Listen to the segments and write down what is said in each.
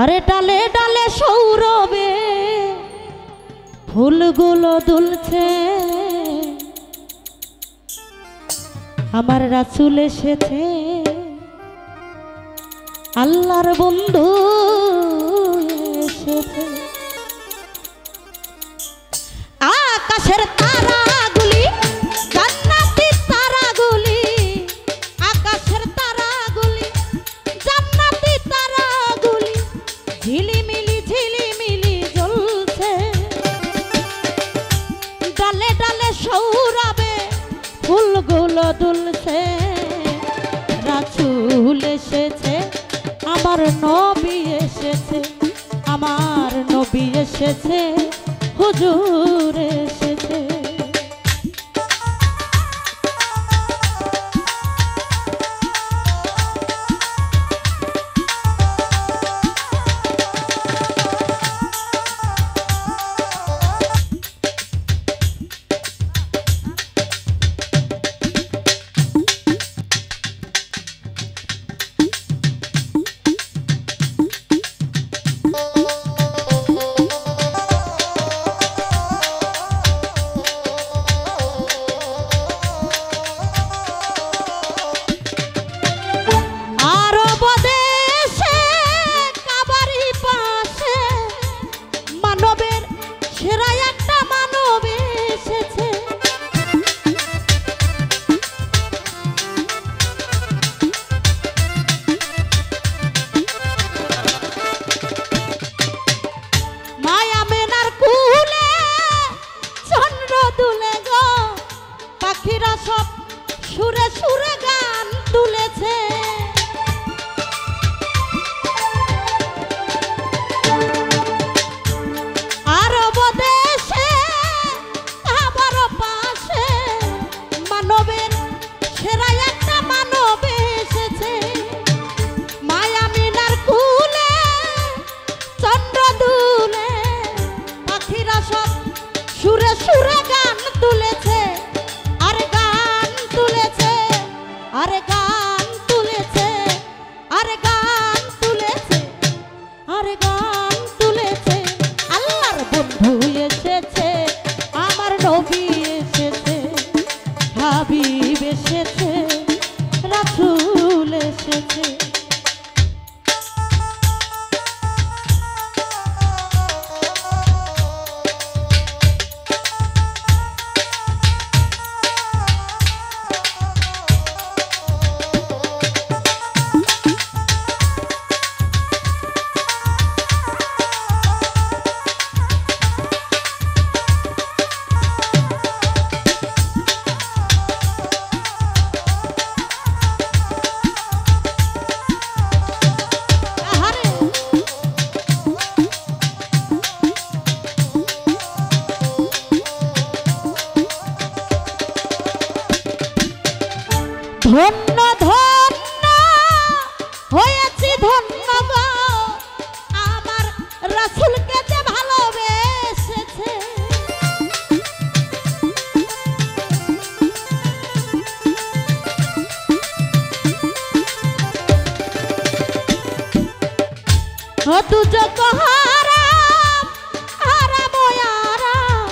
আরে ডালে ডালে সৌরভে ফুলগুলো দুলছে, আমার রাসূল এসেছে, আল্লাহর বন্ধু এসেছে। আকাশের তারাগুলি জান্নাতি তারাগুলি, আকাশের তারাগুলি জান্নাতি তারাগুলি ঝিলিমিলি ঝিলিমিলি জ্বলছে, ডালে ডালে সৌরভে ফুলগুলো দুলছে, রাসূল এসেছে, আমার নবী এসেছে, আমার নবী এসেছে, হুজুর এসেছে। সব সুরে সুরে গান তুলেছে, আরব দেশে আবার পাশে মানবের সেরা একটা মানব এসেছে, মায়ামিনার কুলে চন্দ্র দুলে পাখিরা সব সুরে সুরে গান তুলেছে, আরে গান তুলেছে, আরে গান তুলেছে, আরে গান তুলেছে, আরে গান তুলেছে, আল্লাহর বন্ধু এসেছে, আমার নবী এসেছে, হাবিব এসেছে, রাসূল এসেছে। ধন্য ধন্য হয়েছি ধন্য গো, আমার রাসূলকে যে ভালোবেসেছে, দুজক হারাম হারাম হারাম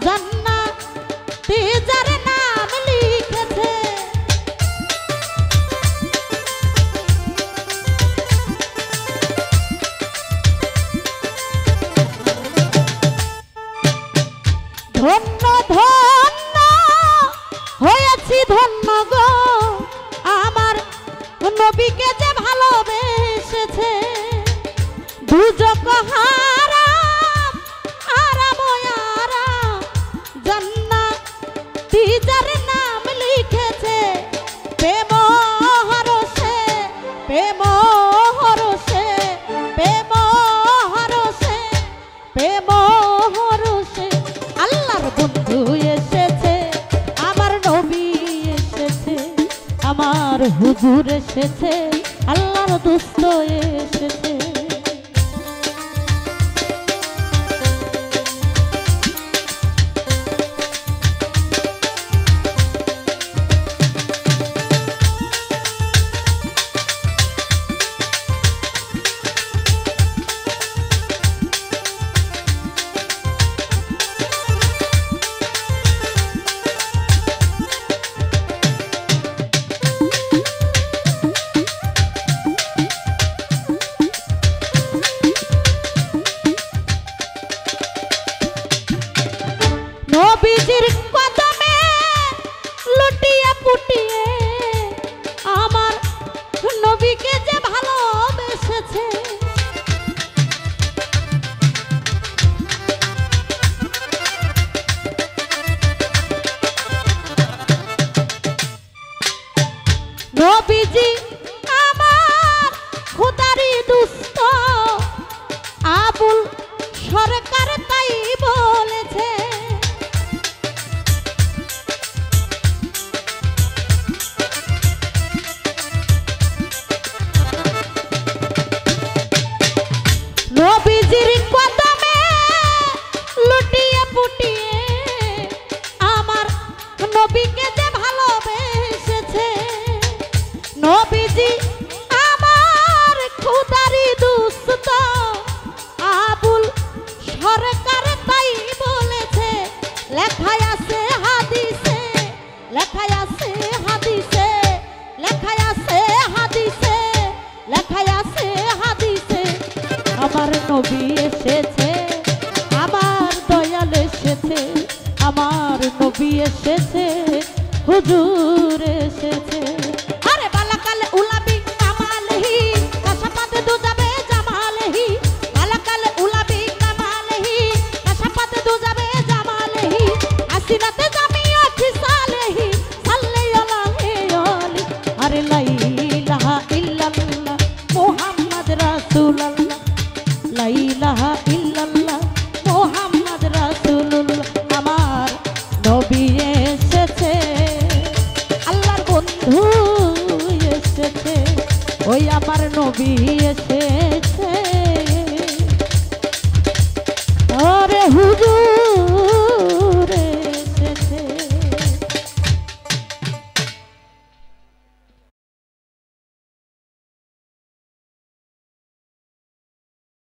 জান্নাতে যার নাম লিখেছে, ধন্য ধন্য হয়েছি ধন্য গো, আমার নবীকে যে ভালোবেসেছে, দুজক হারাম হারাম হারাম জান্নাতি যার নাম লিখেছে, প্রেম হরসে প্রেম হরসে প্রেম হরসে প্রেম হরসে, আল্লাহর বন্ধু এসেছে, আমার নবী এসেছে, আমার হুজুর এসেছে, আল্লাহর দোস্ত এসেছে। নবীজি আমার খুদারি দুস্ত আবুল সরকার তাই বলেছে, লেখায় আছে হাদিসে, লেখায় আছে হাদিসে, লেখায় আছে হাদিসে, লেখায় আছে হাদিসে, আমার নবী এসেছে, আমার দয়াল এসেছে, আমার নবী এসেছে, হুজুর এসেছে। আরে বালাকাল উলাবি কামালহি কাশাপাতে দুজাবে জামালহি, বালাকাল উলাবি কামালহি কাশাপাতে দুজাবে জামালহি, আসিনাতে জামিয়া খিসালহি সাল্লাল্লাহু আলাইহি। আরে লা ইলাহা ইল্লাল্লাহ মুহাম্মদ রাসূলুল্লাহ, লা ইলাহা ইল্লাল্লাহ মুহাম্মদ রাসূলুল্লাহ, আমার নবী এসেছে, আল্লাহর বন্ধু এসেছে, ওই আমার নবী এসেছে।